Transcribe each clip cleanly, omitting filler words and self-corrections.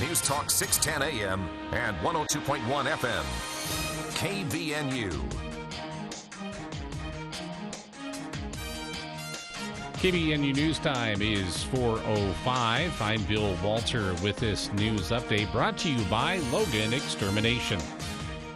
News Talk 610 AM and 102.1 FM. KVNU. KVNU News Time is 4:05. I'm Bill Walter with this news update brought to you by Logan Extermination.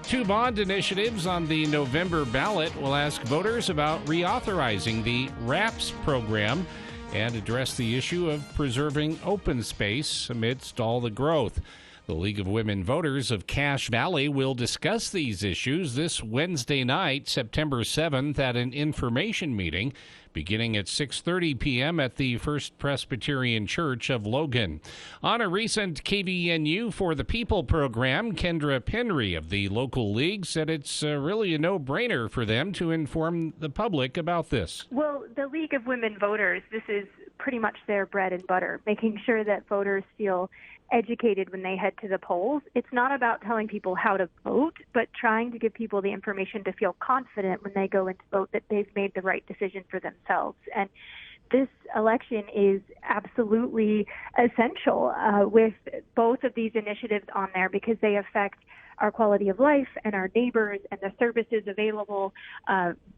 Two bond initiatives on the November ballot will ask voters about reauthorizing the RAPS program and address the issue of preserving open space amidst all the growth. The League of Women Voters of Cache Valley will discuss these issues this Wednesday night, September 7th, at an information meeting beginning at 6:30 p.m. at the First Presbyterian Church of Logan. On a recent KVNU for the People program, Kendra Penry of the local league said it's really a no-brainer for them to inform the public about this. Well, the League of Women Voters, this is pretty much their bread and butter, making sure that voters feel educated when they head to the polls. It's not about telling people how to vote, but trying to give people the information to feel confident when they go in to vote that they've made the right decision for themselves. And this election is absolutely essential with both of these initiatives on there because they affect our quality of life and our neighbors and the services available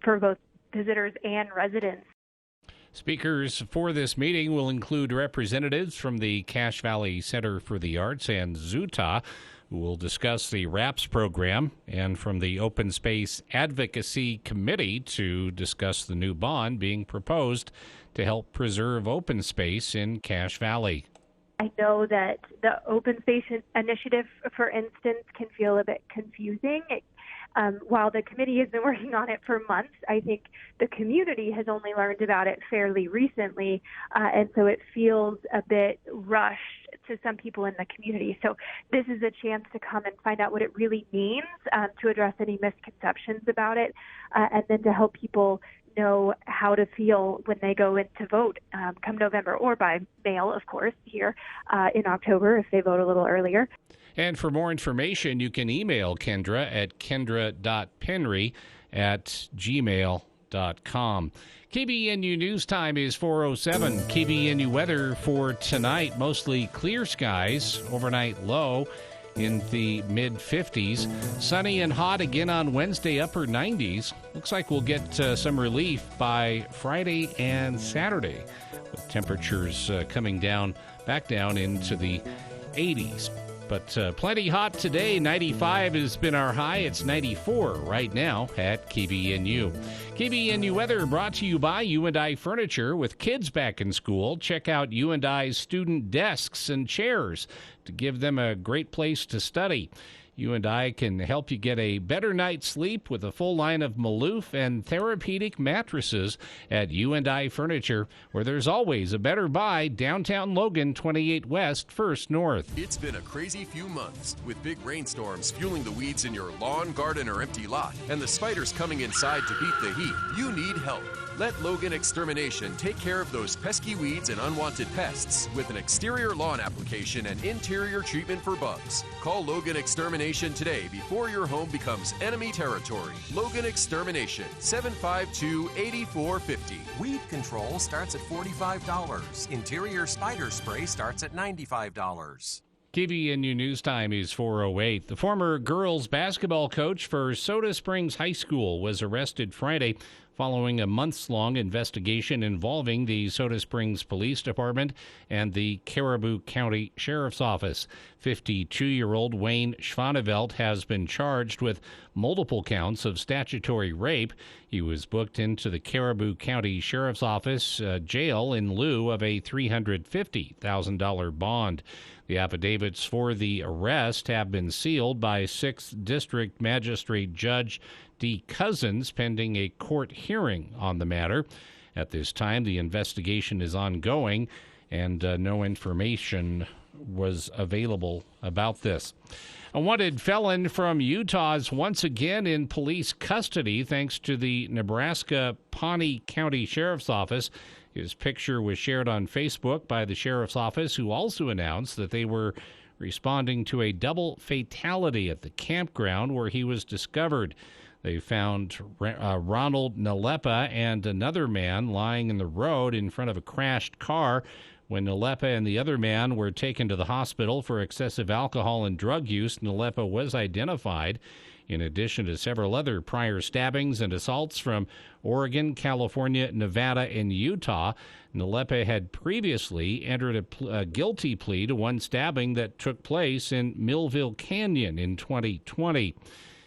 for both visitors and residents. Speakers for this meeting will include representatives from the Cache Valley Center for the Arts and ZUTA, who will discuss the RAPS program, and from the Open Space Advocacy Committee to discuss the new bond being proposed to help preserve open space in Cache Valley. I know that the Open Space Initiative, for instance, can feel a bit confusing. While the committee has been working on it for months, I think the community has only learned about it fairly recently, and so it feels a bit rushed to some people in the community. So this is a chance to come and find out what it really means, to address any misconceptions about it, and then to help people know how to feel when they go in to vote come November, or by mail, of course, here in October if they vote a little earlier. And for more information, you can email Kendra at kendra.penry@gmail.com. KVNU News Time is 4:07. KVNU weather for tonight, mostly clear skies, overnight low in the mid-50s. Sunny and hot again on Wednesday, upper 90s. Looks like we'll get some relief by Friday and Saturday, with temperatures coming back down into the 80s. But plenty hot today. 95 has been our high. It's 94 right now at KVNU. KVNU weather brought to you by U&I Furniture. With kids back in school, check out U&I's student desks and chairs to give them a great place to study. U&I can help you get a better night's sleep with a full line of Maloof and therapeutic mattresses at U&I Furniture, where there's always a better buy. Downtown Logan, 28 West, 1st North. It's been a crazy few months with big rainstorms fueling the weeds in your lawn, garden, or empty lot, and the spiders coming inside to beat the heat. You need help. Let Logan Extermination take care of those pesky weeds and unwanted pests with an exterior lawn application and interior treatment for bugs. Call Logan Extermination today before your home becomes enemy territory. Logan Extermination, 752-8450. Weed control starts at $45. Interior spider spray starts at $95. KVNU News Time is 4:08. The former girls basketball coach for Soda Springs High School was arrested Friday following a months-long investigation involving the Soda Springs Police Department and the Caribou County Sheriff's Office. 52-year-old Wayne Schvanevelt has been charged with multiple counts of statutory rape. He was booked into the Caribou County Sheriff's Office jail in lieu of a $350,000 bond. The affidavits for the arrest have been sealed by 6th District Magistrate Judge D. Cousins pending a court hearing on the matter. At this time, the investigation is ongoing, and no information was available about this. A wanted felon from Utah is once again in police custody thanks to the Nebraska Pawnee County Sheriff's Office. His picture was shared on Facebook by the Sheriff's Office, who also announced that they were responding to a double fatality at the campground where he was discovered. They found Ronald Nalepa and another man lying in the road in front of a crashed car When Nalepa and the other man were taken to the hospital for excessive alcohol and drug use, Nalepa was identified. In addition to several other prior stabbings and assaults from Oregon, California, Nevada, and Utah, Nalepa had previously entered a guilty plea to one stabbing that took place in Millville Canyon in 2020.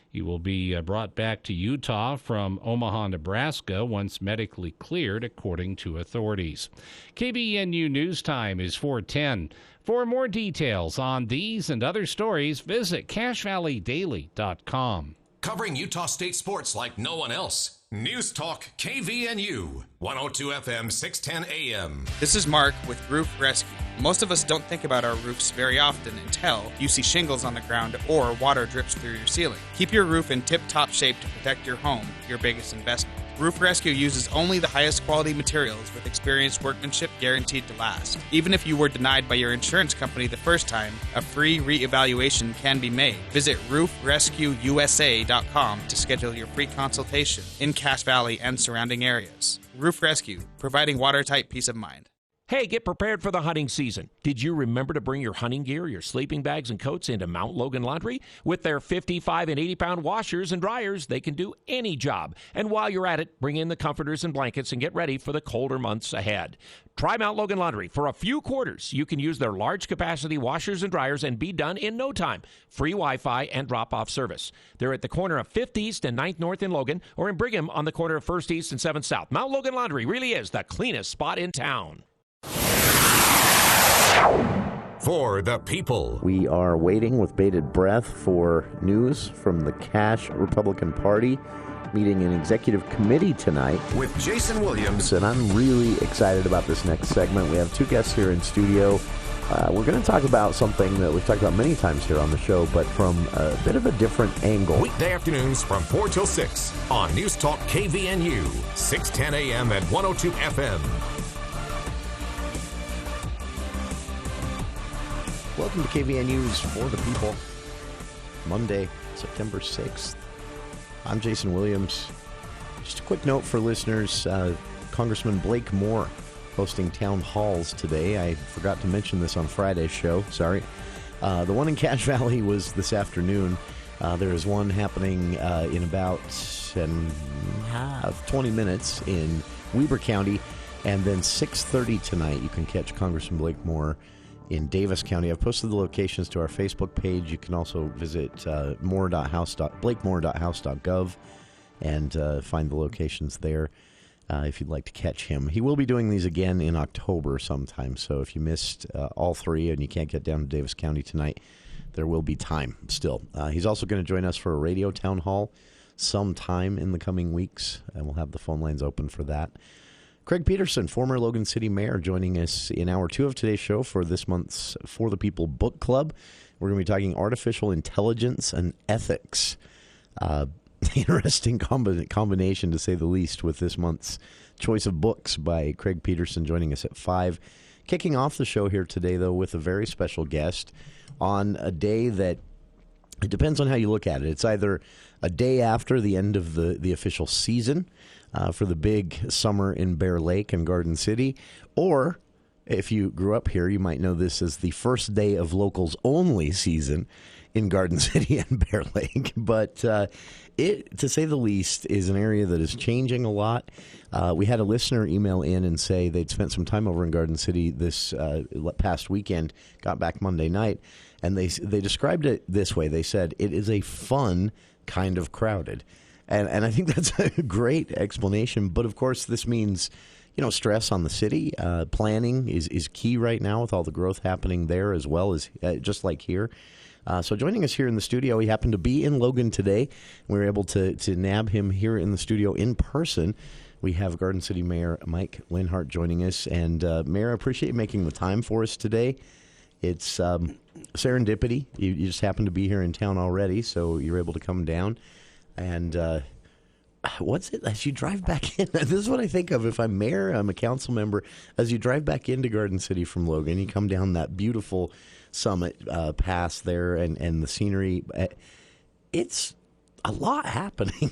He will be brought back to Utah from Omaha, Nebraska, once medically cleared, according to authorities. KBNU News Time is 4:10. For more details on these and other stories, visit CashValleyDaily.com. Covering Utah State sports like no one else. News Talk KVNU, 102 FM, 610 AM. This is Mark with Roof Rescue. Most of us don't think about our roofs very often until you see shingles on the ground or water drips through your ceiling. Keep your roof in tip-top shape to protect your home, your biggest investment. Roof Rescue uses only the highest quality materials with experienced workmanship guaranteed to last. Even if you were denied by your insurance company the first time, a free re-evaluation can be made. Visit roofrescueusa.com to schedule your free consultation in Cache Valley and surrounding areas. Roof Rescue, providing watertight peace of mind. Hey, get prepared for the hunting season. Did you remember to bring your hunting gear, your sleeping bags, and coats into Mount Logan Laundry? With their 55 and 80-pound washers and dryers, they can do any job. And while you're at it, bring in the comforters and blankets and get ready for the colder months ahead. Try Mount Logan Laundry. For a few quarters, you can use their large-capacity washers and dryers and be done in no time. Free Wi-Fi and drop-off service. They're at the corner of 5th East and 9th North in Logan, or in Brigham on the corner of 1st East and 7th South. Mount Logan Laundry really is the cleanest spot in town. For the people. We are waiting with bated breath for news from the Cache Republican Party meeting an executive committee tonight. With Jason Williams. And I'm really excited about this next segment. We have two guests here in studio. We're going to talk about something that we've talked about many times here on the show, but from a bit of a different angle. Weekday afternoons from 4 till 6 on News Talk KVNU, 610 AM and 102 FM. Welcome to KVNU's For the People, Monday, September 6th. I'm Jason Williams. Just a quick note for listeners, Congressman Blake Moore hosting town halls today. I forgot to mention this on Friday's show, sorry. The one in Cache Valley was this afternoon. There is one happening in about 20 minutes in Weber County, and then 6:30 tonight you can catch Congressman Blake Moore in Davis County. I've posted the locations to our Facebook page. You can also visit blakemore.house.gov and find the locations there if you'd like to catch him. He will be doing these again in October sometime, so if you missed all three and you can't get down to Davis County tonight, there will be time still. He's also going to join us for a radio town hall sometime in the coming weeks, and we'll have the phone lines open for that. Craig Peterson, former Logan City Mayor, joining us in hour 2 of today's show for this month's For the People Book Club. We're going to be talking artificial intelligence and ethics. Interesting combination, to say the least, with this month's choice of books by Craig Peterson joining us at 5. Kicking off the show here today, though, with a very special guest on a day that, it depends on how you look at it. It's either a day after the end of the official season, for the big summer in Bear Lake and Garden City, or if you grew up here, you might know this as the first day of locals only season in Garden City and Bear Lake. But it, to say the least, is an area that is changing a lot. We had a listener email in and say they'd spent some time over in Garden City this past weekend, got back Monday night, and they described it this way. They said, it is a fun kind of crowded. And I think that's a great explanation. But, of course, this means, stress on the city. Planning is key right now with all the growth happening there as well as just like here. So joining us here in the studio, he happened to be in Logan today. We were able to nab him here in the studio in person. We have Garden City Mayor Mike Leonhardt joining us. And, Mayor, I appreciate you making the time for us today. It's serendipity. You just happened to be here in town already, so you're able to come down. And what's it, as you drive back in, this is what I think of if I'm mayor, I'm a council member, as you drive back into Garden City from Logan, you come down that beautiful summit pass there and the scenery. It's a lot happening.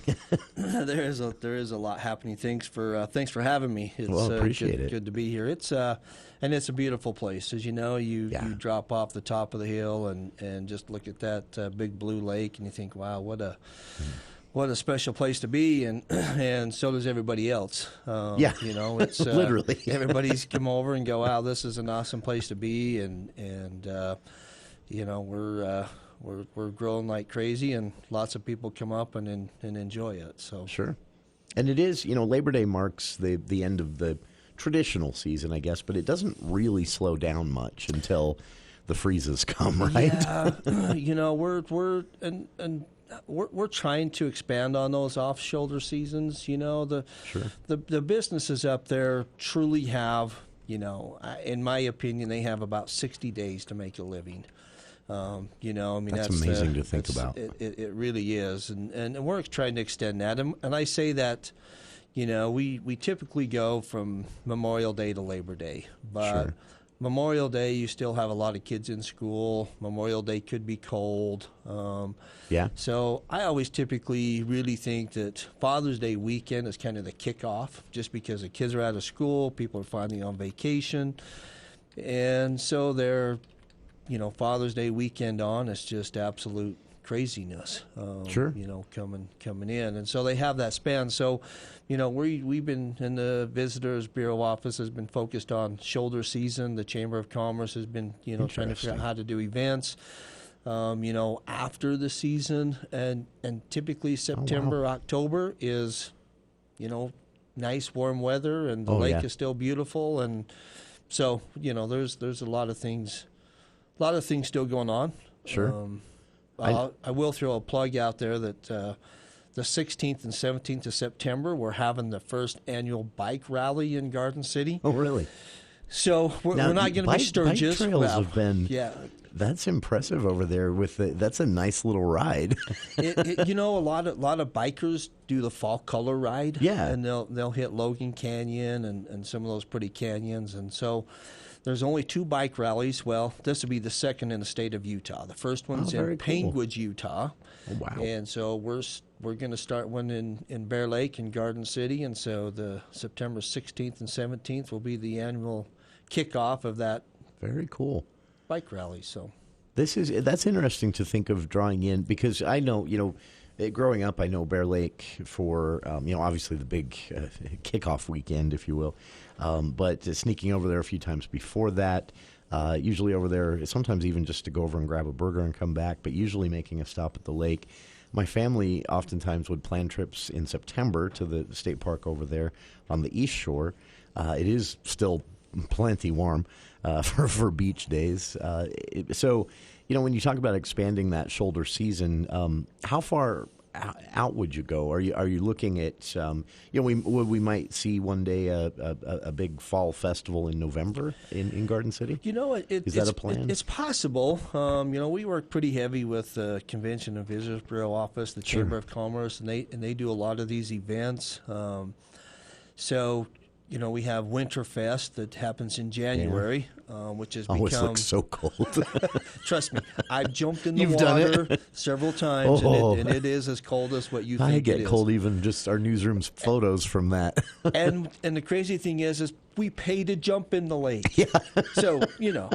There is a lot happening. Thanks for having me. It's appreciate it. Good to be here. It's and it's a beautiful place. As you know, you drop off the top of the hill and just look at that big blue lake, and you think, wow, what a special place to be, and so does everybody else. You know, it's literally everybody's come over and go, wow, this is an awesome place to be, and you know, we're growing like crazy, and lots of people come up and enjoy it. So sure, and it is, you know, Labor Day marks the end of the traditional season, I guess, but it doesn't really slow down much until the freezes come, right? Yeah, you know, we're trying to expand on those off-shoulder seasons. You know, the businesses up there truly have, you know, in my opinion, they have about 60 days to make a living. You know, I mean, that's amazing to think about. It really is, and we're trying to extend that. And I say that, you know, we typically go from Memorial Day to Labor Day, but Memorial Day, you still have a lot of kids in school. Memorial Day could be cold. So I always typically really think that Father's Day weekend is kind of the kickoff, just because the kids are out of school, people are finally on vacation, and so they're, you know, Father's Day weekend on is just absolute craziness. You know, coming in, and so they have that span. So, you know, we've been in the Visitors Bureau office has been focused on shoulder season. The Chamber of Commerce has been, you know, trying to figure out how to do events, you know, after the season, and typically September, October is, you know, nice warm weather, and the lake is still beautiful, and so, you know, there's a lot of things still going on. Sure. I will throw a plug out there that the 16th and 17th of September, we're having the first annual bike rally in Garden City. Oh, really? So we're not going to be Sturgis. Bike trails have been. Yeah. That's impressive over there. That's a nice little ride. You know, a lot of bikers do the fall color ride. Yeah. And they'll hit Logan Canyon and some of those pretty canyons, and so. There's only 2 bike rallies. Well, this will be the second in the state of Utah. The first one's in Penguins, Utah. Oh, wow. And so we're going to start one in Bear Lake and Garden City. And so the September 16th and 17th will be the annual kickoff of that. Very cool. Bike rally. So that's interesting to think of drawing in, because I know, you know, growing up, I know Bear Lake for, you know, obviously the big kickoff weekend, if you will. But sneaking over there a few times before that, usually over there, sometimes even just to go over and grab a burger and come back, but usually making a stop at the lake. My family oftentimes would plan trips in September to the state park over there on the East Shore. It is still plenty warm for beach days. So, you know, when you talk about expanding that shoulder season, how far out would you go? Are you looking at, you know, we might see one day a big fall festival in November in Garden City? You know, is that a plan? It's possible. You know, we work pretty heavy with the Convention and Visitors Bureau office, the Chamber of Commerce, and they do a lot of these events. So, you know, we have Winterfest that happens in January, which has become... Oh, it looks so cold. Trust me, I've jumped in the You've water done it? several times, and it is as cold as what you think I get it is. cold even just our newsroom's photos from that. and the crazy thing is we pay to jump in the lake. Yeah. So, you know...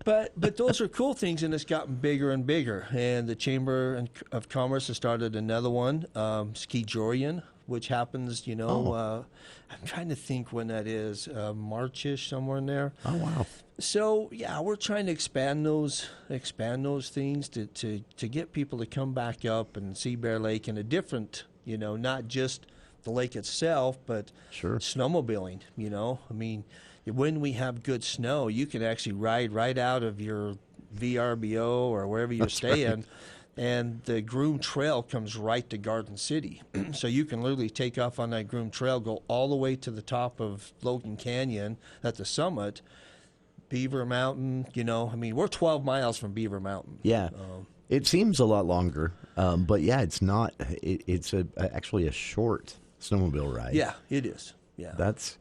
But those are cool things, and it's gotten bigger and bigger. And the Chamber of Commerce has started another one, Ski Jorian, which happens, you know, I'm trying to think when that is, March-ish, somewhere in there. Oh, wow. So, yeah, we're trying to expand those things to get people to come back up and see Bear Lake in a different, you know, not just the lake itself, but snowmobiling, you know. I mean, when we have good snow, you can actually ride right out of your VRBO or wherever you're staying, and the groomed trail comes right to Garden City. So you can literally take off on that groomed trail, go all the way to the top of Logan Canyon at the summit, Beaver Mountain, you know. I mean, we're 12 miles from Beaver Mountain. Yeah. It seems a lot longer, but yeah, it's not. It's actually a short snowmobile ride. Yeah, it is. Yeah. That's...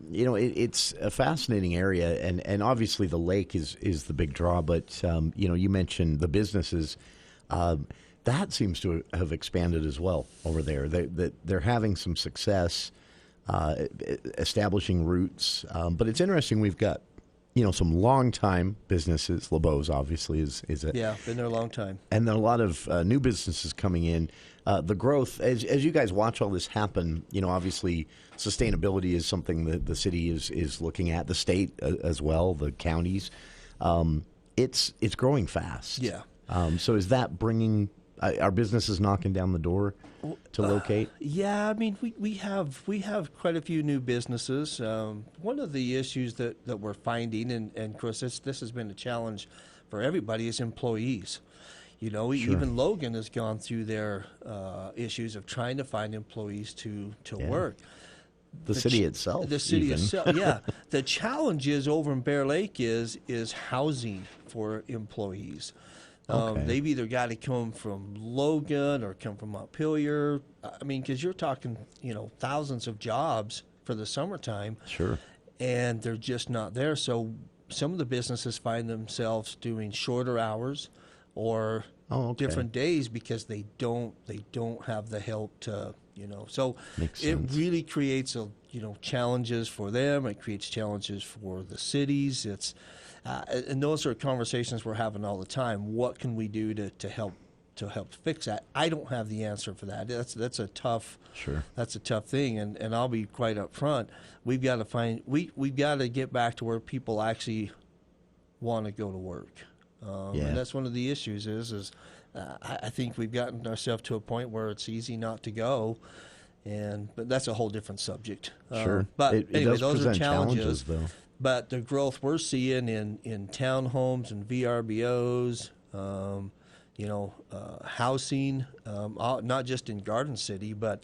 you know, it's a fascinating area, and obviously the lake is the big draw. But you know, you mentioned the businesses. that seems to have expanded as well over there. They're having some success establishing roots. But it's interesting. We've got some long-time businesses. LeBeau's obviously is it? Yeah, been there a long time. And then a lot of new businesses coming in. The growth, as you guys watch all this happen, obviously sustainability is something that the city is looking at, the state as well, the counties. It's growing fast. Yeah. So is that bringing our businesses knocking down the door to locate? Yeah, I mean, we have quite a few new businesses. One of the issues that we're finding, and of course this has been a challenge for everybody, is employees. Sure. Even Logan has gone through their issues of trying to find employees to work. The city itself. The city itself, yeah. The challenge is over in Bear Lake is housing for employees. Okay. They've either got to come from Logan or come from Montpelier. I mean, because you're talking, thousands of jobs for the summertime. Sure. And they're just not there. So some of the businesses find themselves doing shorter hours or different days because they don't have the help to, So Makes it sense. really creates challenges for them. It creates challenges for the cities. It's and those are conversations we're having all the time. What can we do to help fix that? I don't have the answer for that. That's a tough thing. And I'll be quite upfront. We've got to we've got to get back to where people actually want to go to work. And that's one of the issues. I think we've gotten ourselves to a point where it's easy not to go. But that's a whole different subject. Sure. But it anyway, does those are present challenges though. But the growth we're seeing in townhomes and VRBOs, housing, not just in Garden City, but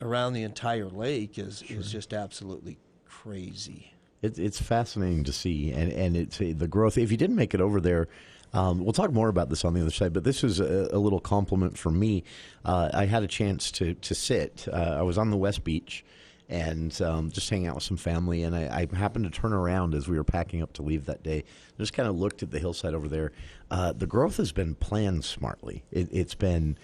around the entire lake is just absolutely crazy. It's fascinating to see, and it's the growth. If you didn't make it over there, we'll talk more about this on the other side, but this is a little compliment for me. I had a chance to sit. I was on the West Beach and just hanging out with some family, and I happened to turn around as we were packing up to leave that day. Just kind of looked at the hillside over there. The growth has been planned smartly. It's been...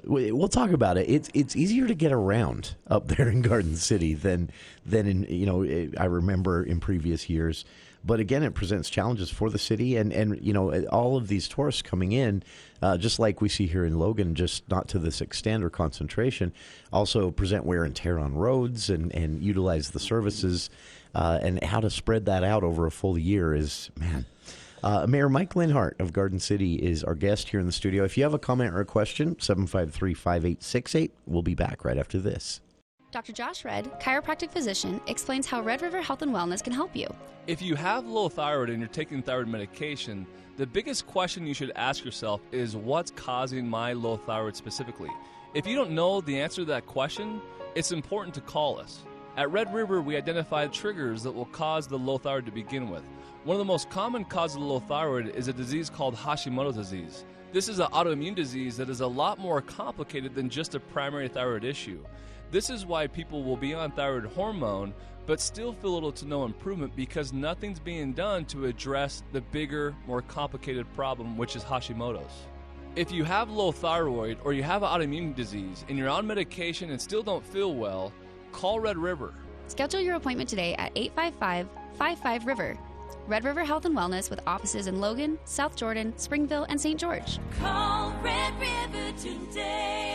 we'll talk about it. It's easier to get around up there in Garden City than in I remember in previous years. But again, it presents challenges for the city, and all of these tourists coming in, just like we see here in Logan, just not to this extent or concentration, also present wear and tear on roads and utilize the services, and how to spread that out over a full year is, man. Mayor Mike Leonhardt of Garden City is our guest here in the studio. If you have a comment or a question, 753-5868. We'll be back right after this. Dr. Josh Redd, chiropractic physician, explains how Red River Health and Wellness can help you. If you have low thyroid and you're taking thyroid medication, the biggest question you should ask yourself is what's causing my low thyroid specifically? If you don't know the answer to that question, it's important to call us. At Red River, we identified triggers that will cause the low thyroid to begin with. One of the most common causes of low thyroid is a disease called Hashimoto's disease. This is an autoimmune disease that is a lot more complicated than just a primary thyroid issue. This is why people will be on thyroid hormone but still feel little to no improvement because nothing's being done to address the bigger, more complicated problem, which is Hashimoto's. If you have low thyroid or you have an autoimmune disease and you're on medication and still don't feel well, call Red River. Schedule your appointment today at 855-55-RIVER. Red River Health and Wellness with offices in Logan, South Jordan, Springville, and St. George. Call Red River today.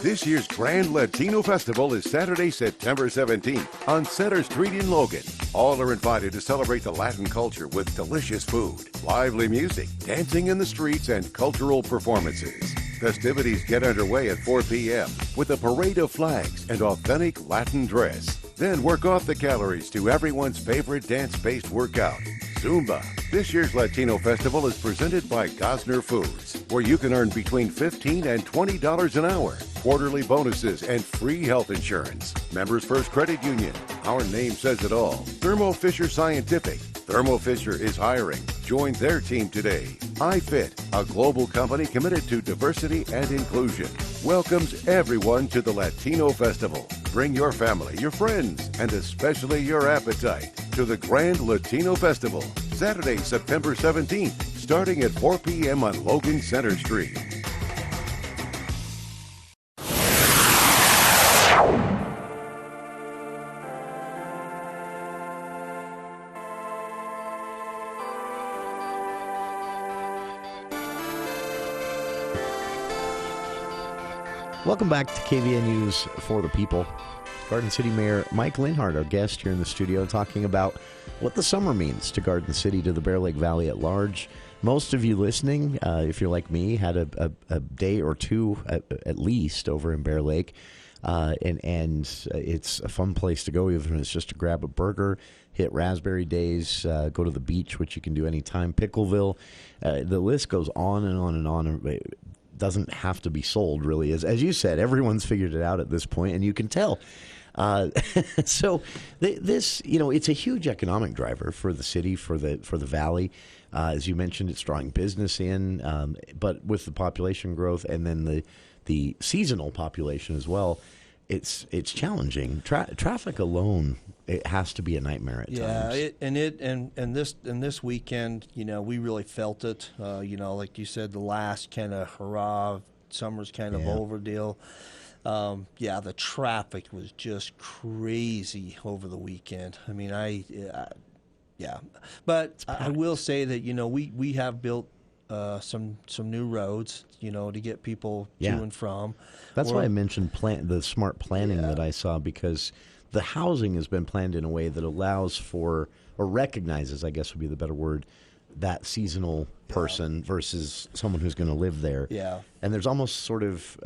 This year's Grand Latino Festival is Saturday, September 17th on Center Street in Logan. All are invited to celebrate the Latin culture with delicious food, lively music, dancing in the streets, and cultural performances. Festivities get underway at 4 p.m. with a parade of flags and authentic Latin dress. Then work off the calories to everyone's favorite dance-based workout, Zumba. This year's Latino Festival is presented by Gosner Foods, where you can earn between $15 and $20 an hour, quarterly bonuses, and free health insurance. Members First Credit Union. Our name says it all. Thermo Fisher Scientific. Thermo Fisher is hiring. Join their team today. iFit, a global company committed to diversity and inclusion, welcomes everyone to the Latino Festival. Bring your family, your friends, and especially your appetite to the Grand Latino Festival, Saturday, September 17th, starting at 4 p.m. on Logan Center Street. Welcome back to KVN News for the People. Garden City Mayor Mike Leonhardt, our guest here in the studio, talking about what the summer means to Garden City, to the Bear Lake Valley at large. Most of you listening, if you're like me, had a day or two at least over in Bear Lake. And it's a fun place to go, even if it's just to grab a burger, hit Raspberry Days, go to the beach, which you can do anytime, Pickleville. The list goes on and on and on. It doesn't have to be sold, really. As you said, everyone's figured it out at this point, and you can tell. So this, it's a huge economic driver for the city, for the valley. As you mentioned, it's drawing business in, but with the population growth and then the seasonal population as well, it's challenging. Traffic alone, it has to be a nightmare at times. And this weekend, we really felt it. Like you said, the last kind of hurrah, summer's kind of over deal. The traffic was just crazy over the weekend. I mean, but I will say that we have built some new roads, to get people to and from. That's why I mentioned the smart planning that I saw, because the housing has been planned in a way that allows for, or recognizes, I guess would be the better word, that seasonal person versus someone who's going to live there. Yeah. And there's almost sort of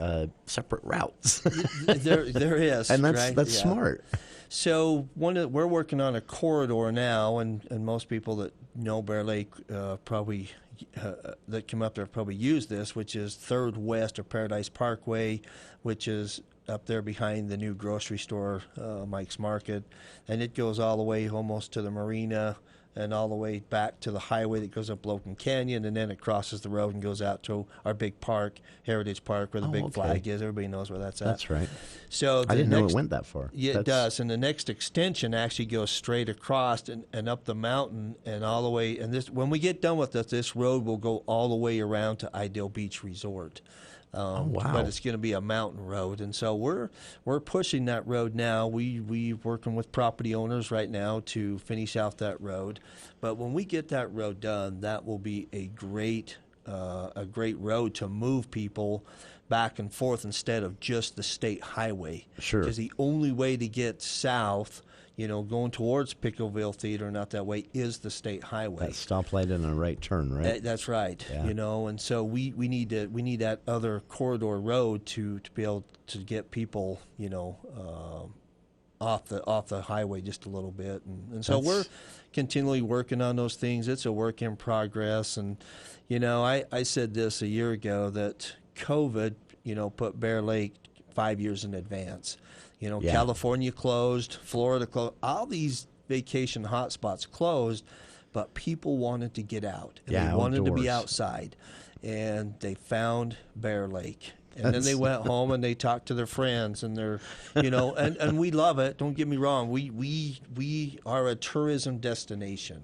separate routes. there is. And that's smart. So we're working on a corridor now, and most people that know Bear Lake probably that come up there have probably used this, which is 3rd West of Paradise Parkway, which is up there behind the new grocery store, Mike's Market, and it goes all the way almost to the marina and all the way back to the highway that goes up Logan Canyon, and then it crosses the road and goes out to our big park, Heritage Park, where the big flag is. Everybody knows where that's at. That's right. So I didn't know it went that far. Yeah, it does. And the next extension actually goes straight across and up the mountain and all the way. And when we get done with this road will go all the way around to Ideal Beach Resort. Wow. But it's going to be a mountain road, and so we're pushing that road now. We're working with property owners right now to finish out that road. But when we get that road done, that will be a great road to move people back and forth instead of just the state highway. Sure. Because the only way to get south, going towards Pickleville Theater and out that way, is the state highway. That stoplight and a right turn, right? That's right. Yeah. And so we need that other corridor road to be able to get people, off the highway just a little bit, and so we're continually working on those things. It's a work in progress, and I said this a year ago that COVID, put Bear Lake 5 years in advance. California closed, Florida closed, all these vacation hotspots closed, but people wanted to get out. And they wanted to be outside. And they found Bear Lake. And then they went home and they talked to their friends, and they're, and we love it. Don't get me wrong. We are a tourism destination.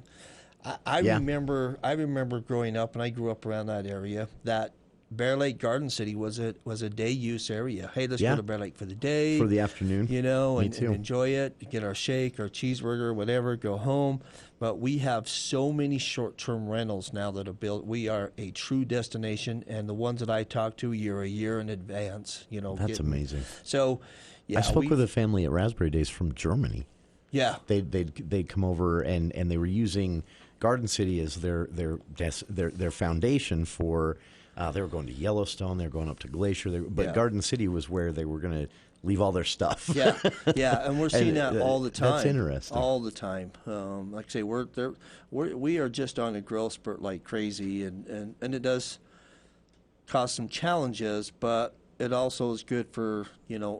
I remember growing up, and I grew up around that area, that Bear Lake Garden City was a day use area. Hey, let's go to Bear Lake for the day, for the afternoon, and enjoy it. Get our shake, our cheeseburger, whatever. Go home. But we have so many short-term rentals now that are built. We are a true destination, and the ones that I talk to, you're a year in advance. That's amazing. So, I spoke with a family at Raspberry Days from Germany. Yeah, they'd come over and they were using Garden City as their foundation for. They were going to Yellowstone. They were going up to Glacier. But Garden City was where they were going to leave all their stuff. Yeah, and we're seeing that all the time. That's interesting. All the time. Like I say, we are just on a growth spurt like crazy, and it does cause some challenges, but it also is good for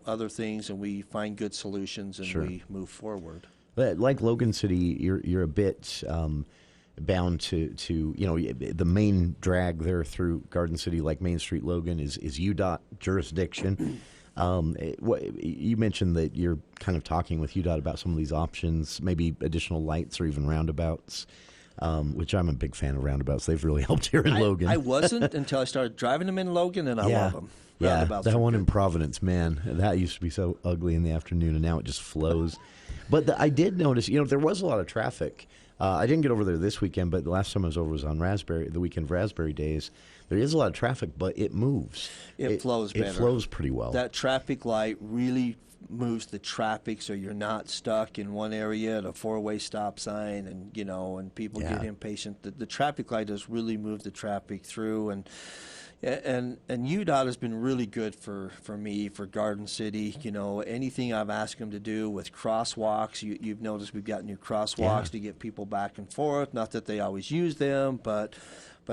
other things, and we find good solutions and we move forward. But like Logan City, you're a bit. Bound to the main drag there through Garden City, like Main Street Logan, is UDOT jurisdiction. You mentioned that you're kind of talking with UDOT about some of these options, maybe additional lights or even roundabouts, which I'm a big fan of roundabouts. They've really helped here in Logan. I wasn't until I started driving them in Logan, and I love them. Yeah, that one in Providence, man, that used to be so ugly in the afternoon, and now it just flows. But I did notice, there was a lot of traffic I didn't get over there this weekend, but the last time I was over was on the weekend of Raspberry Days. There is a lot of traffic, but it moves. It flows better. It flows pretty well. That traffic light really moves the traffic so you're not stuck in one area at a four-way stop sign and people get impatient. The traffic light does really move the traffic through, and UDOT has been really good for me, for Garden City. Anything I've asked them to do with crosswalks, you've noticed we've got new crosswalks to get people back and forth. Not that they always use them, but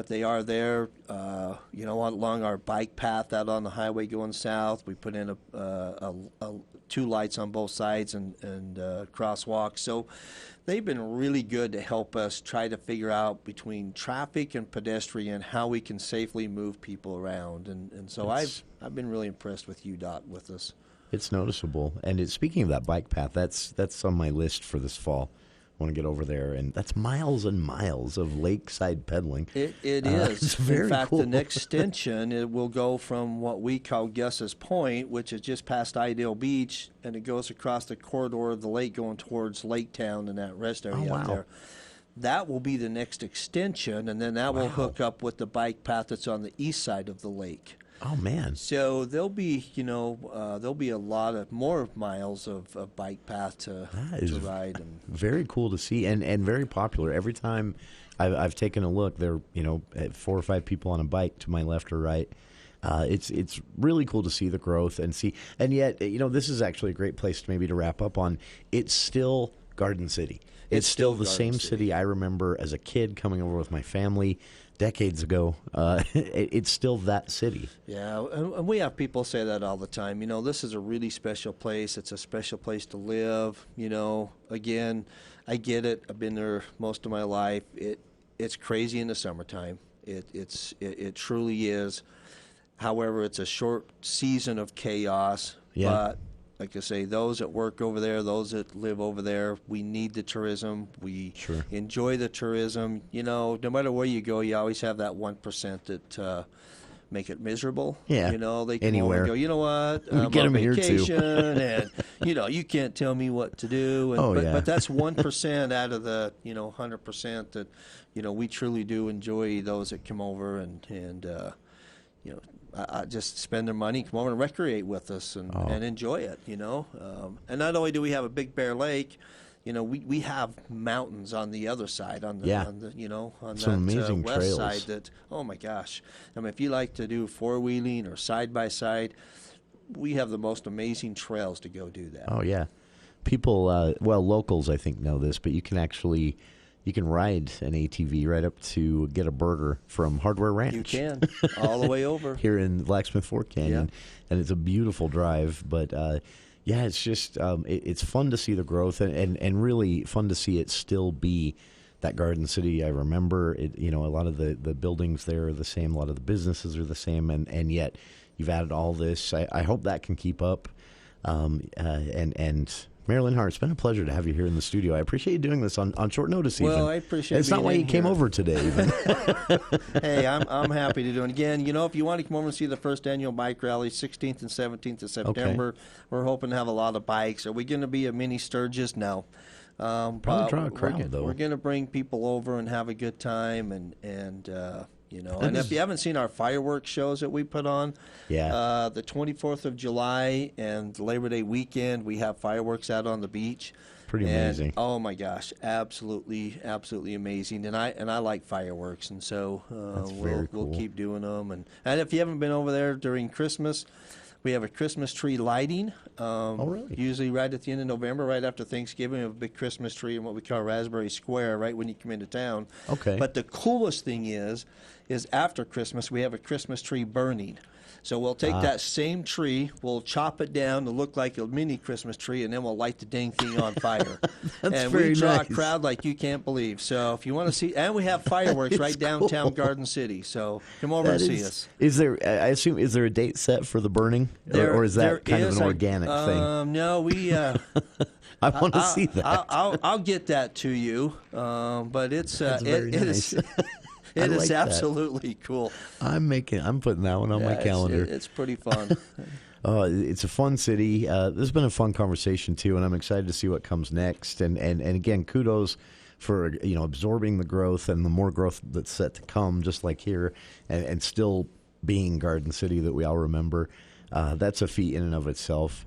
they are there. Along our bike path out on the highway going south, we put in two lights on both sides and crosswalks. So they've been really good to help us try to figure out between traffic and pedestrian how we can safely move people around. And so I've been really impressed with UDOT with us. It's noticeable. And speaking of that bike path, that's on my list for this fall. I want to get over there, and that's miles and miles of lakeside pedaling. It is. It's very In fact, cool. the next extension, it will go from what we call Gus's Point, which is just past Ideal Beach, and it goes across the corridor of the lake going towards Lake Town and that rest area out there. That will be the next extension, and then that will hook up with the bike path that's on the east side of the lake. Oh man! So there'll be, a lot of more miles of bike path to ride. And very cool to see, and very popular. Every time I've taken a look, there 4 or 5 people on a bike to my left or right. It's really cool to see the growth and yet this is actually a great place to wrap up on. It's still Garden City. It's still the same city I remember as a kid coming over with my family decades ago. It's still that city. Yeah, and we have people say that all the time. This is a really special place. It's a special place to live. Again, I get it. I've been there most of my life. It's crazy in the summertime. It truly is. However, it's a short season of chaos. Yeah. But like I say, those that work over there, those that live over there, we need the tourism. We enjoy the tourism. No matter where you go, you always have that 1% that make it miserable. Yeah. They come anywhere. over and go, you know what? We I'm get on them here vacation, too. and you can't tell me what to do. And, but that's 1% out of the 100% that we truly do enjoy those that come over and just spend their money, come over and recreate with us and enjoy it, And not only do we have a Big Bear Lake, we have mountains on the other side, on that west trails. side that, oh my gosh. If you like to do four-wheeling or side-by-side, we have the most amazing trails to go do that. Oh, yeah. People, locals I think know this, but you can ride an ATV right up to get a burger from Hardware Ranch. You can, all the way over. Here in Blacksmith Fork Canyon. And it's a beautiful drive. But, it's just it's fun to see the growth and really fun to see it still be that Garden City. I remember it. A lot of the buildings there are the same. A lot of the businesses are the same. And yet you've added all this. I hope that can keep up. And Mayor Leonhardt, it's been a pleasure to have you here in the studio. I appreciate you doing this on short notice. Well, I appreciate it. It's not why you came over today, even. Hey, I'm happy to do it. Again, if you want to come over and see the first annual bike rally, 16th and 17th of September, we're hoping to have a lot of bikes. Are we going to be a mini Sturgis? No. Probably draw a crowd, though. We're going to bring people over and have a good time, and if you haven't seen our fireworks shows that we put on, the 24th of July and Labor Day weekend, we have fireworks out on the beach. Pretty amazing. Oh my gosh, absolutely amazing. And I like fireworks, and so we'll keep doing them. And if you haven't been over there during Christmas, we have a Christmas tree lighting. Really? Usually right at the end of November, right after Thanksgiving, we have a big Christmas tree in what we call Raspberry Square, right when you come into town. Okay. But the coolest thing is after Christmas, we have a Christmas tree burning. So we'll take that same tree, we'll chop it down to look like a mini Christmas tree, and then we'll light the dang thing on fire. And we draw a crowd like you can't believe. So if you want to see, and we have fireworks right downtown Garden City. So come over and see us. Is there? I assume is there a date set for the burning, or is that kind of an organic thing? No, we. I want to see that. I'll get that to you. But it's very nice. It is like absolutely cool. I'm putting that one on my calendar. It's pretty fun. It's a fun city. This has been a fun conversation too, and I'm excited to see what comes next. And again, kudos for absorbing the growth and the more growth that's set to come, just like here, and still being Garden City that we all remember. That's a feat in and of itself.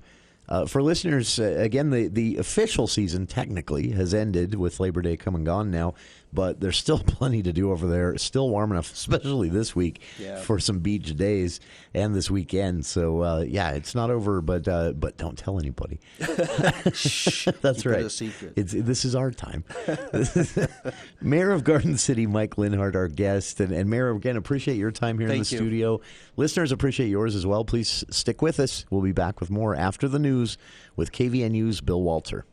For listeners, again, the official season technically has ended with Labor Day come and gone now, but there's still plenty to do over there. It's still warm enough, especially this week, for some beach days and this weekend. So, it's not over, but don't tell anybody. That's right. Keep it a secret. This is our time. Mayor of Garden City, Mike Leonhardt, our guest. And Mayor, again, appreciate your time here in the studio. Listeners, appreciate yours as well. Please stick with us. We'll be back with more after the news with KVNU's Bill Walter.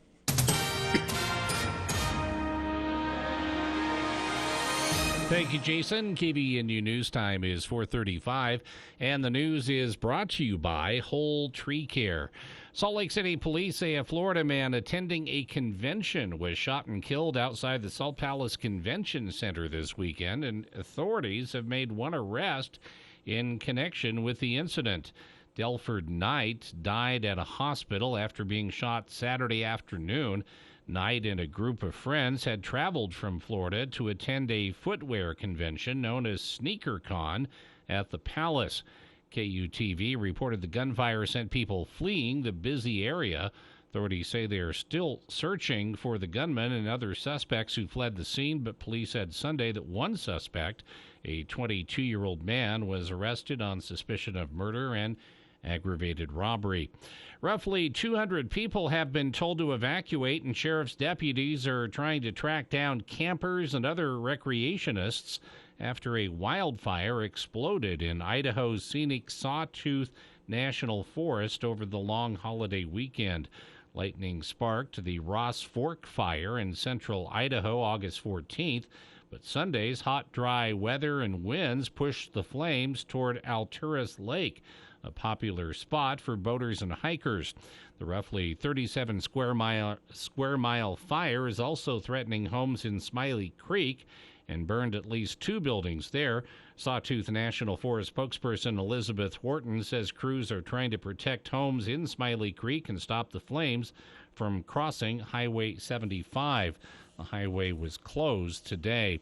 Thank you, Jason. KVNU News Time is 4:35, and the news is brought to you by Whole Tree Care. Salt Lake City police say a Florida man attending a convention was shot and killed outside the Salt Palace Convention Center this weekend, and authorities have made one arrest in connection with the incident. Delford Knight died at a hospital after being shot Saturday afternoon. Knight and a group of friends had traveled from Florida to attend a footwear convention known as SneakerCon at the Palace. KUTV reported the gunfire sent people fleeing the busy area. Authorities say they are still searching for the gunman and other suspects who fled the scene, but police said Sunday that one suspect, a 22-year-old man, was arrested on suspicion of murder and aggravated robbery. Roughly 200 people have been told to evacuate, and sheriff's deputies are trying to track down campers and other recreationists after a wildfire exploded in Idaho's scenic Sawtooth National Forest over the long holiday weekend. Lightning sparked the Ross Fork fire in central Idaho August 14th, but Sunday's hot, dry weather and winds pushed the flames toward Alturas Lake, a popular spot for boaters and hikers. The roughly 37 square mile fire is also threatening homes in Smiley Creek and burned at least 2 buildings there. Sawtooth National Forest spokesperson Elizabeth Horton says crews are trying to protect homes in Smiley Creek and stop the flames from crossing Highway 75. The highway was closed today.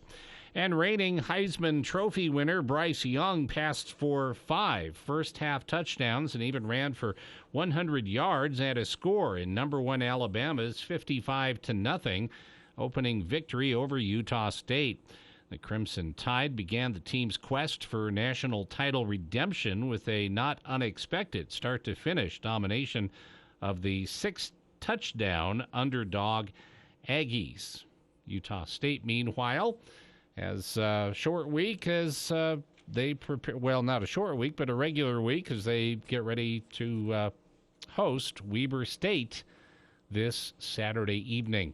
And reigning Heisman Trophy winner Bryce Young passed for 5 first-half touchdowns and even ran for 100 yards at a score in number 1 Alabama's 55-0 opening victory over Utah State. The Crimson Tide began the team's quest for national title redemption with a not unexpected start-to-finish domination of the 6-touchdown underdog Aggies. Utah State, meanwhile, has a short week as they prepare, well, not a short week, but a regular week as they get ready to host Weber State this Saturday evening.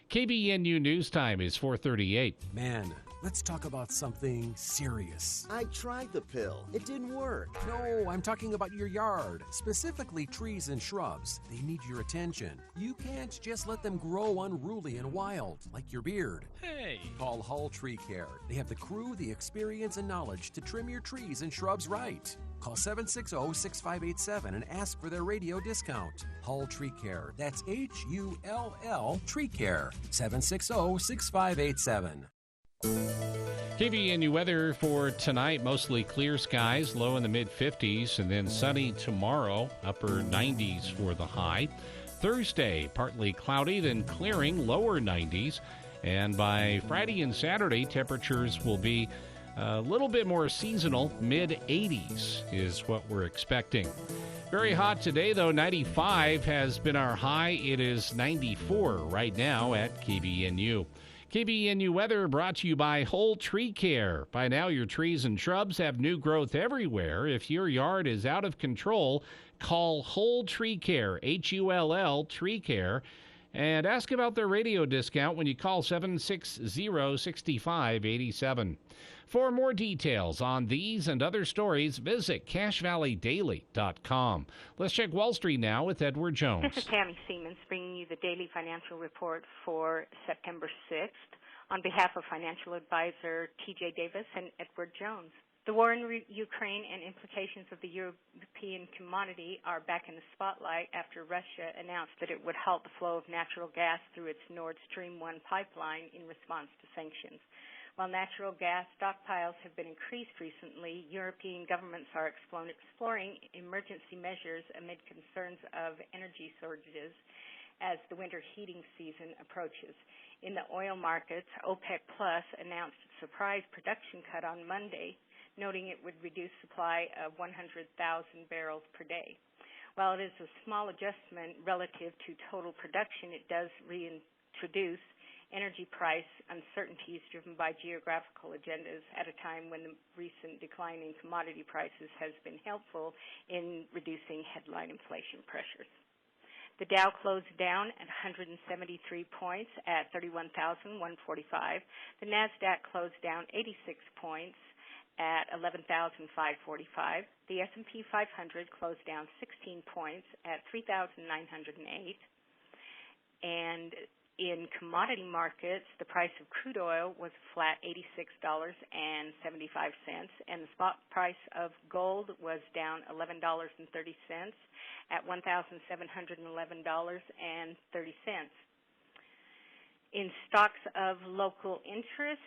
KBNU News Time is 4:38. Man, let's talk about something serious. I tried the pill. It didn't work. No, I'm talking about your yard, specifically trees and shrubs. They need your attention. You can't just let them grow unruly and wild, like your beard. Hey! Call Hull Tree Care. They have the crew, the experience, and knowledge to trim your trees and shrubs right. Call 760-6587 and ask for their radio discount. Hull Tree Care. That's Hull Tree Care. 760-6587. KVNU weather for tonight, mostly clear skies, low in the mid-50s, and then sunny tomorrow, upper 90s for the high. Thursday, partly cloudy, then clearing, lower 90s. And by Friday and Saturday, temperatures will be a little bit more seasonal, mid-80s is what we're expecting. Very hot today, though. 95 has been our high. It is 94 right now at KBNU. KBNU weather brought to you by Whole Tree Care. By now, your trees and shrubs have new growth everywhere. If your yard is out of control, call Whole Tree Care, Hull Tree Care, and ask about their radio discount when you call 760-6587. For more details on these and other stories, visit CashValleyDaily.com. Let's check Wall Street now with Edward Jones. This is Tammy Siemens bringing you the daily financial report for September 6th on behalf of financial advisor T.J. Davis and Edward Jones. The war in Ukraine and implications of the European commodity are back in the spotlight after Russia announced that it would halt the flow of natural gas through its Nord Stream 1 pipeline in response to sanctions. While natural gas stockpiles have been increased recently, European governments are exploring emergency measures amid concerns of energy shortages as the winter heating season approaches. In the oil markets, OPEC Plus announced a surprise production cut on Monday, noting it would reduce supply of 100,000 barrels per day. While it is a small adjustment relative to total production, it does reintroduce energy price uncertainties driven by geographical agendas at a time when the recent decline in commodity prices has been helpful in reducing headline inflation pressures. The Dow closed down at 173 points at 31,145. The NASDAQ closed down 86 points at 11,545. The S&P 500 closed down 16 points at 3,908. And in commodity markets, the price of crude oil was flat $86.75, and the spot price of gold was down $11.30 at $1,711.30. In stocks of local interest,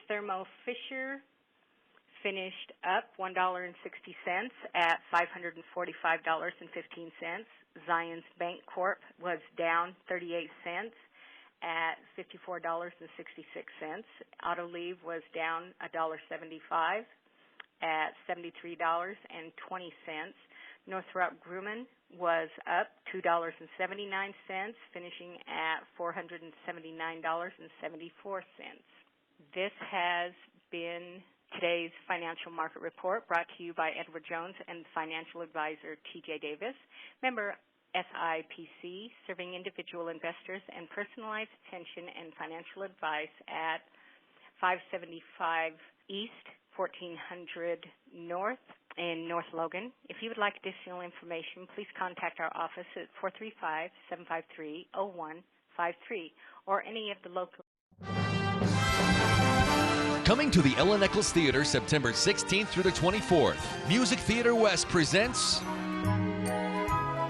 Thermo Fisher finished up $1.60 at $545.15. Zions Bank Corp was down 38 cents at $54.66. Autoliv was down $1.75 at $73.20. Northrop Grumman was up $2.79, finishing at $479.74. This has been today's financial market report, brought to you by Edward Jones and financial advisor T.J. Davis, member SIPC, serving individual investors and personalized attention and financial advice at 575 East, 1400 North in North Logan. If you would like additional information, please contact our office at 435-753-0153 or any of the local. Coming to the Ellen Eccles Theater September 16th through the 24th, Music Theater West presents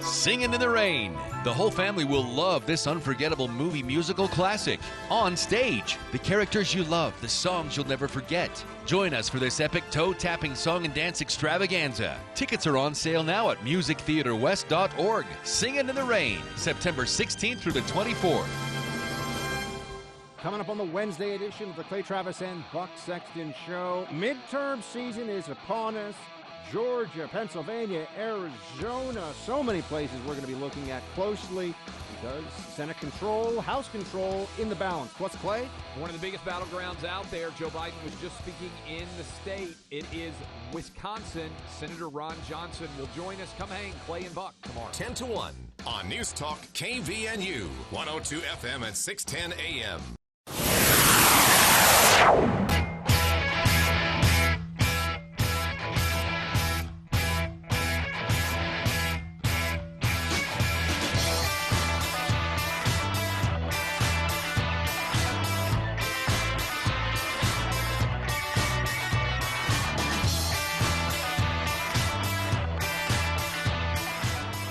Singin' in the Rain. The whole family will love this unforgettable movie musical classic. On stage, the characters you love, the songs you'll never forget. Join us for this epic toe-tapping song and dance extravaganza. Tickets are on sale now at musictheaterwest.org. Singin' in the Rain, September 16th through the 24th. Coming up on the Wednesday edition of the Clay Travis and Buck Sexton Show, midterm season is upon us. Georgia, Pennsylvania, Arizona, so many places we're going to be looking at closely because Senate control, House control in the balance. What's Clay? One of the biggest battlegrounds out there. Joe Biden was just speaking in the state. It is Wisconsin. Senator Ron Johnson will join us. Come hang, Clay and Buck tomorrow. 10 to 1 on News Talk KVNU, 102 FM at 610 AM.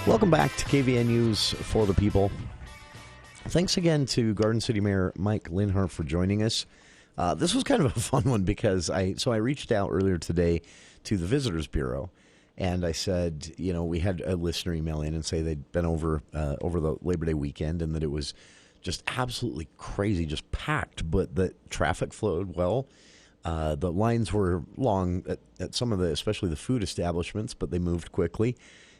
Welcome back to KVNU's For the People. Thanks again to Garden City Mayor Mike Leonhardt for joining us. This was kind of a fun one because I reached out earlier today to the Visitors Bureau, and I said, you know, we had a listener email in and say they'd been over the Labor Day weekend and that it was just absolutely crazy, just packed, but the traffic flowed well. The lines were long at some of the, especially the food establishments, but they moved quickly.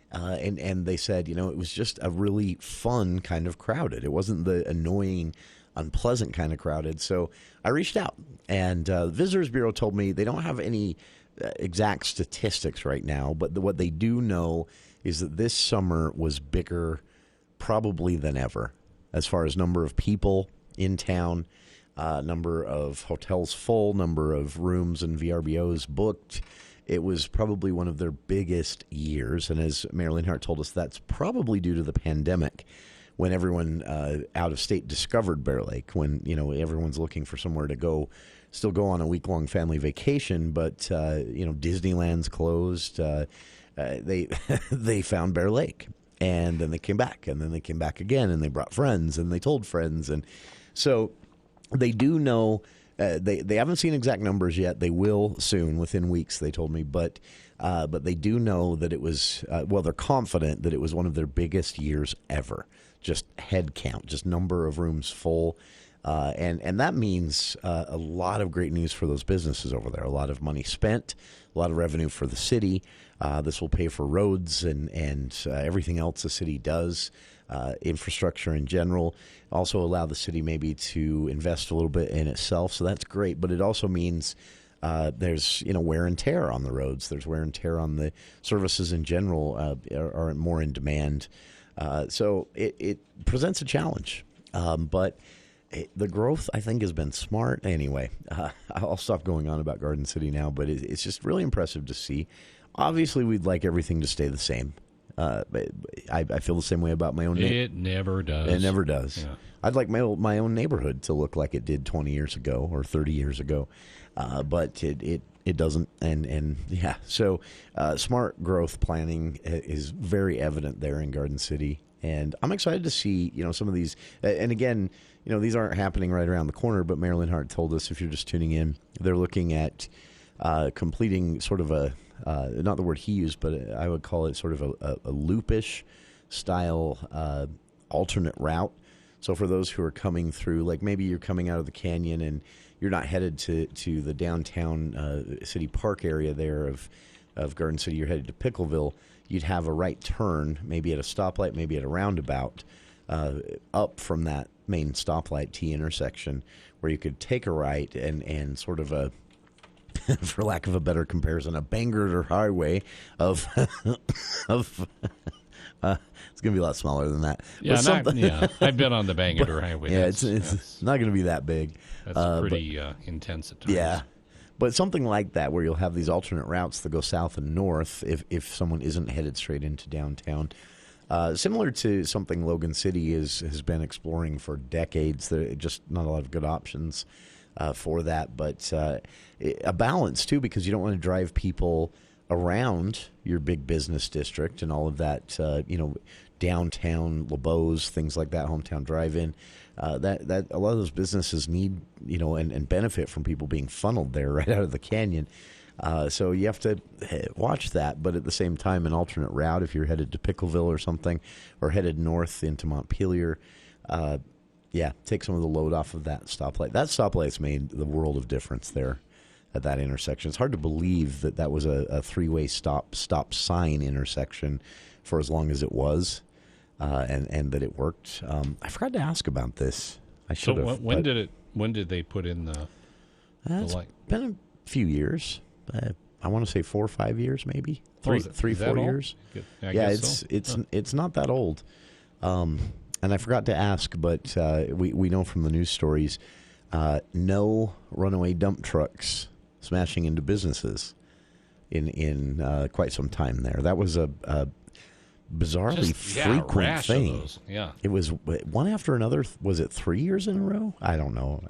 And they said, you know, it was just a really fun kind of crowded. It wasn't the annoying, unpleasant kind of crowded. So I reached out, and the Visitors Bureau told me they don't have any exact statistics right now, but what they do know is that this summer was bigger probably than ever as far as number of people in town, number of hotels full, number of rooms and VRBOs booked. It was probably one of their biggest years, and as Mayor Leonhardt told us, that's probably due to the pandemic, when everyone out of state discovered Bear Lake, when, you know, everyone's looking for somewhere to go still go on a week-long family vacation, but Disneyland's closed. They they found Bear Lake, and then they came back, and then they came back again, and they brought friends, and they told friends, and so they do know. They haven't seen exact numbers yet. They will soon, within weeks, they told me, but they do know that it was they're confident that it was one of their biggest years ever. Just head count, just number of rooms full. And that means a lot of great news for those businesses over there. A lot of money spent, a lot of revenue for the city. This will pay for roads and everything else the city does, infrastructure in general. Also allow the city maybe to invest a little bit in itself. So that's great. But it also means there's wear and tear on the roads. There's wear and tear on the services in general are more in demand. So it presents a challenge. But the growth, I think, has been smart. Anyway, I'll stop going on about Garden City now, but it's just really impressive to see. Obviously, we'd like everything to stay the same. I feel the same way about my own It never does. It never does. Yeah. I'd like my own neighborhood to look like it did 20 years ago or 30 years ago, but it doesn't. And yeah, so smart growth planning is very evident there in Garden City. And I'm excited to see, some of these. And again, these aren't happening right around the corner, but Mayor Leonhardt told us, if you're just tuning in, they're looking at completing sort of a, not the word he used, but I would call it sort of a loopish style alternate route. So for those who are coming through, like maybe you're coming out of the canyon and you're not headed to the downtown city park area there of Garden City, you're headed to Pickleville, you'd have a right turn, maybe at a stoplight, maybe at a roundabout, up from that main stoplight T intersection, where you could take a right and sort of a, for lack of a better comparison, a Bangor highway of it's going to be a lot smaller than that. Yeah, I've been on the Bangor highway. Yeah, it's not going to be that big. That's pretty intense at times. Yeah. But something like that, where you'll have these alternate routes that go south and north if someone isn't headed straight into downtown. Similar to something Logan City has been exploring for decades. There are just not a lot of good options for that. But a balance, too, because you don't want to drive people around your big business district and all of that, downtown, LeBeau's, things like that, hometown drive-in. That a lot of those businesses need, and benefit from people being funneled there right out of the canyon. So you have to watch that, but at the same time, an alternate route if you're headed to Pickleville or something, or headed north into Montpelier, take some of the load off of that stoplight. That stoplight's made the world of difference there at that intersection. It's hard to believe that was a three-way stop sign intersection for as long as it was. And that it worked. I forgot to ask about this. I should have. When did they put in the light? It's been a few years. I want to say 4 or 5 years, maybe 3, 4 years. I guess it's not that old. And I forgot to ask, but we know from the news stories, no runaway dump trucks smashing into businesses in quite some time there. That was a bizarrely frequent thing. Yeah, it was one after another. Was it 3 years in a row? I don't know.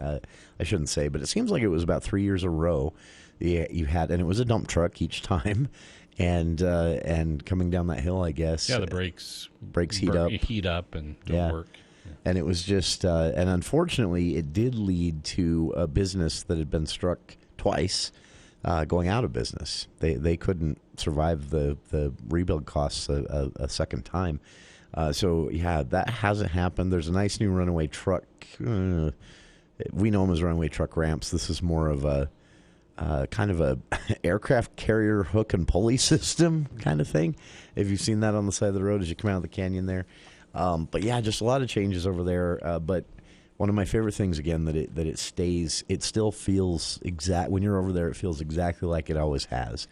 I shouldn't say, but it seems like it was about 3 years in a row. You had, and it was a dump truck each time, and coming down that hill, I guess. Yeah, the brakes heat up and don't work. Yeah. And it was just, and unfortunately, it did lead to a business that had been struck twice. Going out of business. They couldn't survive the rebuild costs a second time. So, that hasn't happened. There's a nice new runaway truck. We know them as runaway truck ramps. This is more of a kind of a aircraft carrier hook and pulley system kind of thing. If you've seen that on the side of the road as you come out of the canyon there. But, just a lot of changes over there. But one of my favorite things, again, that it stays, it still feels when you're over there, it feels exactly like it always has.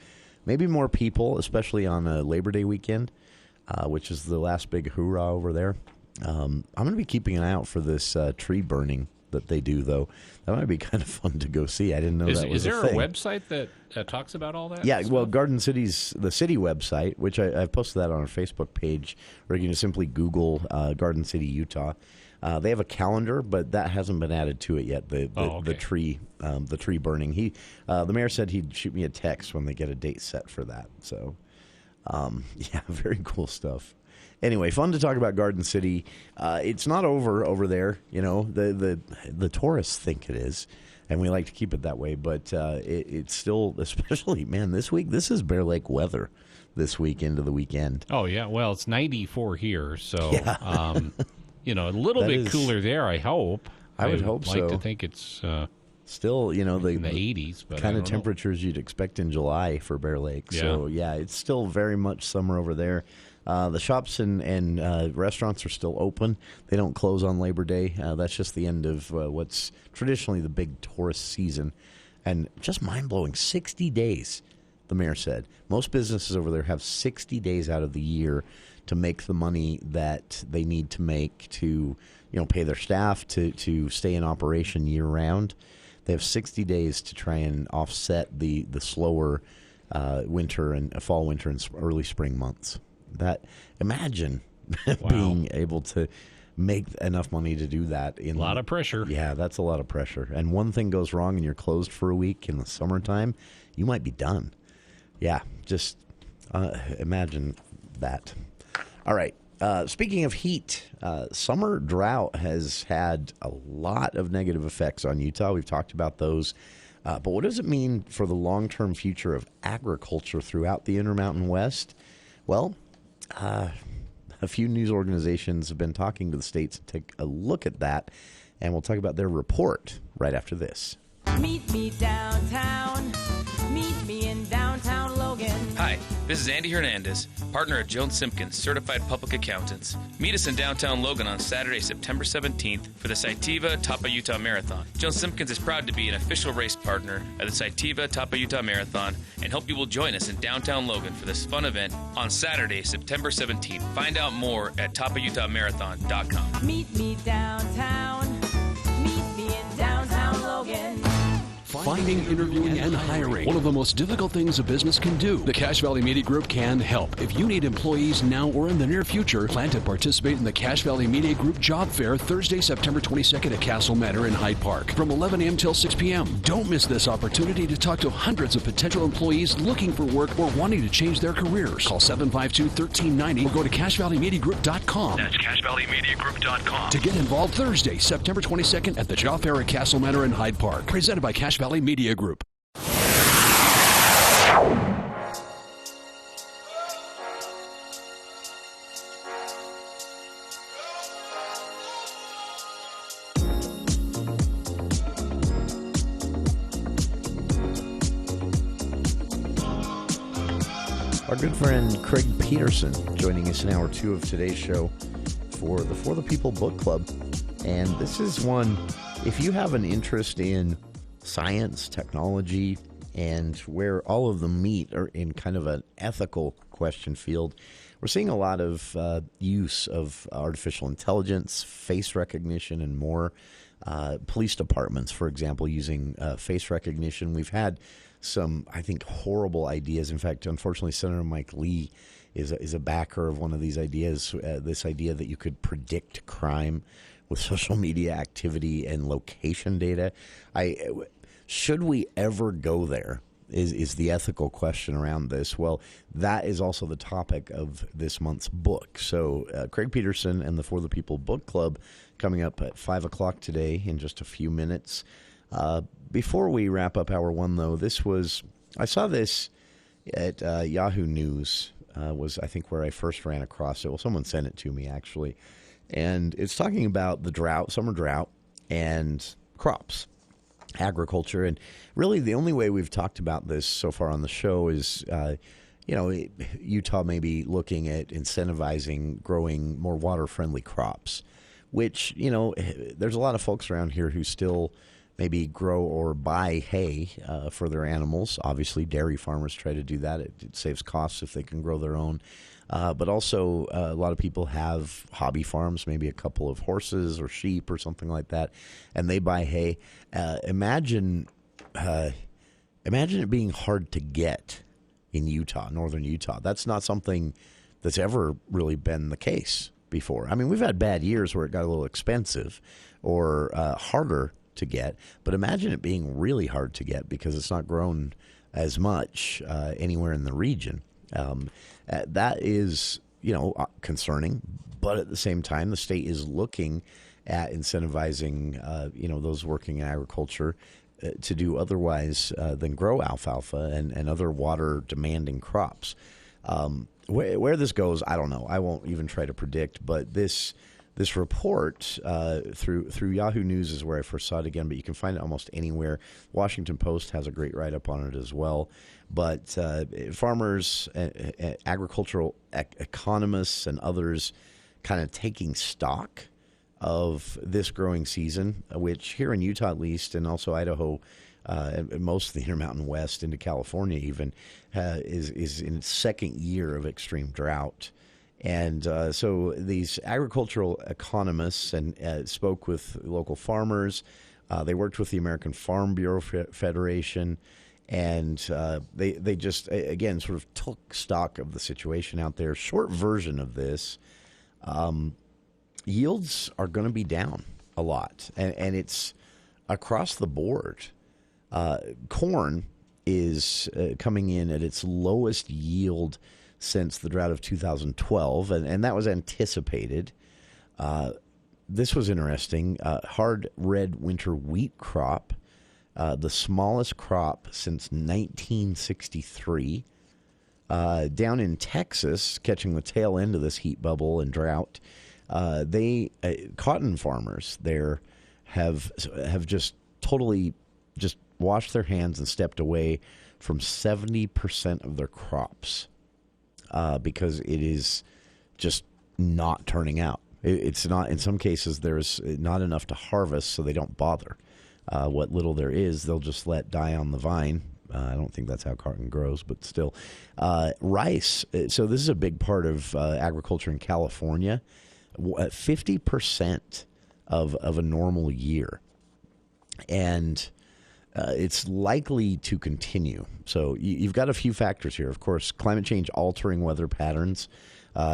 Maybe more people, especially on a Labor Day weekend, which is the last big hoorah over there. I'm going to be keeping an eye out for this tree burning that they do, though. That might be kind of fun to go see. I didn't know that was a thing. Is there a website that talks about all that? Yeah, well, Garden City's, the city website, which I've posted that on our Facebook page, or you can just simply Google Garden City, Utah. They have a calendar, but that hasn't been added to it yet. The tree burning. The mayor said he'd shoot me a text when they get a date set for that. So, yeah, very cool stuff. Anyway, fun to talk about Garden City. It's not over there. You know, the tourists think it is, and we like to keep it that way. But it's still, especially, man, this week, this is Bear Lake weather this week into the weekend. Oh, yeah. Well, it's 94 here, so, yeah. You know, a little bit cooler there, I hope. I would hope so. I'd like to think it's still, you know, in the 80s. But kind of temperatures you'd expect in July for Bear Lake. Yeah. So, yeah, it's still very much summer over there. The shops and restaurants are still open. They don't close on Labor Day. That's just the end of what's traditionally the big tourist season. And just mind-blowing, 60 days, the mayor said. Most businesses over there have 60 days out of the year to make the money that they need to make to, you know, pay their staff, to stay in operation year-round. They have 60 days to try and offset the slower winter and fall, winter, and early spring months. Imagine being able to make enough money to do that. A lot of pressure. Yeah, that's a lot of pressure. And one thing goes wrong and you're closed for a week in the summertime, you might be done. Yeah, just imagine that. All right. Speaking of heat, summer drought has had a lot of negative effects on Utah. We've talked about those. But what does it mean for the long-term future of agriculture throughout the Intermountain West? Well, a few news organizations have been talking to the states to take a look at that, and we'll talk about their report right after this. Meet me downtown. Meet me in downtown Logan. Hi, this is Andy Hernandez, partner at Jones Simpkins, Certified Public Accountants. Meet us in downtown Logan on Saturday, September 17th for the Saitiva Tapa Utah Marathon. Jones Simpkins is proud to be an official race partner at the Saitiva Tapa Utah Marathon and hope you will join us in downtown Logan for this fun event on Saturday, September 17th. Find out more at tapautahmarathon.com. Meet me downtown. Meet me in downtown Logan. Finding, interviewing, and hiring. One of the most difficult things a business can do. The Cache Valley Media Group can help. If you need employees now or in the near future, plan to participate in the Cache Valley Media Group Job Fair Thursday, September 22nd at Castle Manor in Hyde Park from 11 a.m. till 6 p.m. Don't miss this opportunity to talk to hundreds of potential employees looking for work or wanting to change their careers. Call 752-1390 or go to CacheValleyMediaGroup.com. That's CacheValleyMediaGroup.com. To get involved Thursday, September 22nd at the Job Fair at Castle Manor in Hyde Park. Presented by Cache Valley Media Group. Our good friend Craig Peterson joining us in hour 2 of today's show for the People Book Club. And this is one, if you have an interest in science, technology, and where all of them meet are in kind of an ethical question field, we're seeing a lot of use of artificial intelligence, face recognition, and more. Police departments, for example, using face recognition. We've had some, I think, horrible ideas. In fact, unfortunately, Senator Mike Lee is a backer of one of these ideas, this idea that you could predict crime with social media activity and location data. Should we ever go there is the ethical question around this. Well, that is also the topic of this month's book. So Craig Peterson and the For the People Book Club coming up at 5 o'clock today in just a few minutes. Before we wrap up hour 1, though, I saw this at Yahoo News, was I think where I first ran across it. Well, someone sent it to me, actually. And it's talking about the drought, summer drought, and crops, agriculture. And really the only way we've talked about this so far on the show is, Utah may be looking at incentivizing growing more water-friendly crops, which, there's a lot of folks around here who still maybe grow or buy hay for their animals. Obviously, dairy farmers try to do that. It saves costs if they can grow their own. But also, a lot of people have hobby farms, maybe a couple of horses or sheep or something like that, and they buy hay. Imagine it being hard to get in Utah, northern Utah. That's not something that's ever really been the case before. I mean, we've had bad years where it got a little expensive or harder to get, but imagine it being really hard to get because it's not grown as much anywhere in the region. That is, concerning, but at the same time, the state is looking at incentivizing, those working in agriculture to do otherwise than grow alfalfa and other water-demanding crops. Where this goes, I don't know. I won't even try to predict, but this report through Yahoo News is where I first saw it again, but you can find it almost anywhere. Washington Post has a great write-up on it as well. But farmers, agricultural economists, and others kind of taking stock of this growing season, which here in Utah at least, and also Idaho, and most of the Intermountain West into California even, is in its second year of extreme drought. And so these agricultural economists spoke with local farmers. They worked with the American Farm Bureau Federation, and they just, again, sort of took stock of the situation out there. Short version of this, yields are going to be down a lot, and it's across the board. Corn is coming in at its lowest yield since the drought of 2012, and that was anticipated. This was interesting. Hard red winter wheat crop, the smallest crop since 1963. Down in Texas, catching the tail end of this heat bubble and drought, cotton farmers there have just totally just washed their hands and stepped away from 70% of their crops because it is just not turning out. It's not, in some cases, there's not enough to harvest, so they don't bother. What little there is, they'll just let die on the vine. I don't think that's how cotton grows, but still. Rice. So this is a big part of agriculture in California. 50% of a normal year. And it's likely to continue. So you've got a few factors here. Of course, climate change altering weather patterns,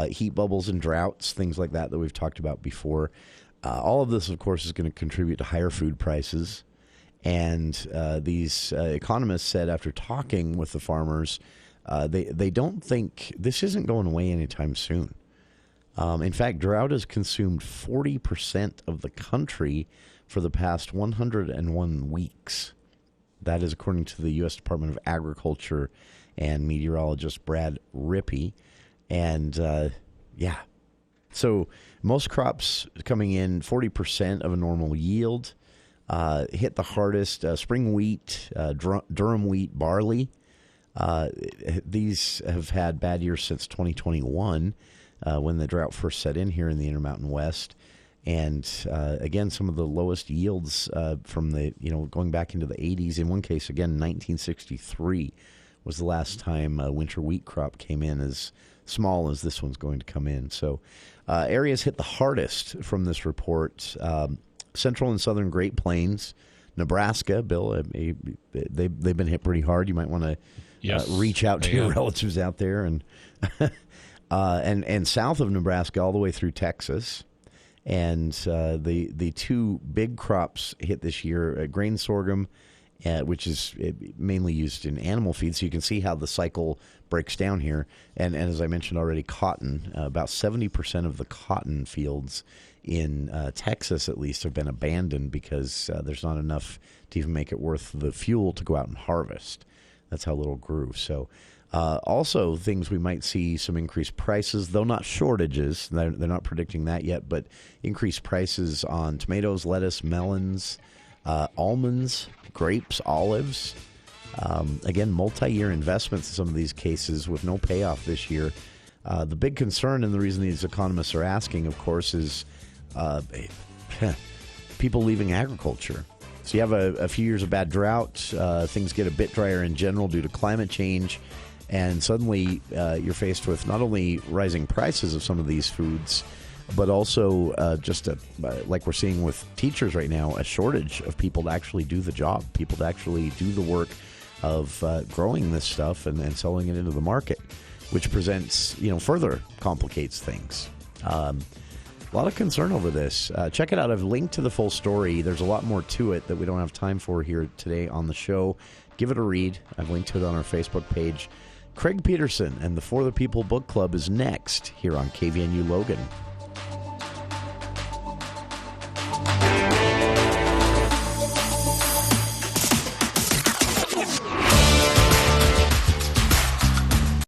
heat bubbles and droughts, things like that we've talked about before. All of this, of course, is going to contribute to higher food prices. And these economists said after talking with the farmers, they don't think this isn't going away anytime soon. In fact, drought has consumed 40% of the country for the past 101 weeks. That is according to the U.S. Department of Agriculture and meteorologist Brad Rippey. And, so most crops coming in 40% of a normal yield. Hit the hardest spring wheat, durum wheat, barley. These have had bad years since 2021 when the drought first set in here in the Intermountain West. And again, some of the lowest yields from the, going back into the 80s. In one case, again, 1963 was the last time a winter wheat crop came in as small as this one's going to come in. So areas hit the hardest from this report. Central and southern Great Plains, Nebraska, Bill, they've been hit pretty hard. You might want to reach out to your relatives out there, and south of Nebraska all the way through Texas. And the two big crops hit this year, grain sorghum, which is mainly used in animal feed. So you can see how the cycle breaks down here. And as I mentioned already, cotton, about 70% of the cotton fields in Texas, at least, have been abandoned because there's not enough to even make it worth the fuel to go out and harvest. That's how little grew. So also things we might see some increased prices, though not shortages. They're not predicting that yet, but increased prices on tomatoes, lettuce, melons, almonds, grapes, olives. Again, multi-year investments in some of these cases with no payoff this year. The big concern, and the reason these economists are asking, of course, is people leaving agriculture. So you have a few years of bad drought. Things get a bit drier in general due to climate change. And suddenly you're faced with not only rising prices of some of these foods, but also like we're seeing with teachers right now, a shortage of people to actually do the job, people to actually do the work of growing this stuff and selling it into the market, which presents, further complicates things. A lot of concern over this. Check it out. I've linked to the full story. There's a lot more to it that we don't have time for here today on the show. Give it a read. I've linked to it on our Facebook page. Craig Peterson and the For the People Book Club is next here on KVNU Logan.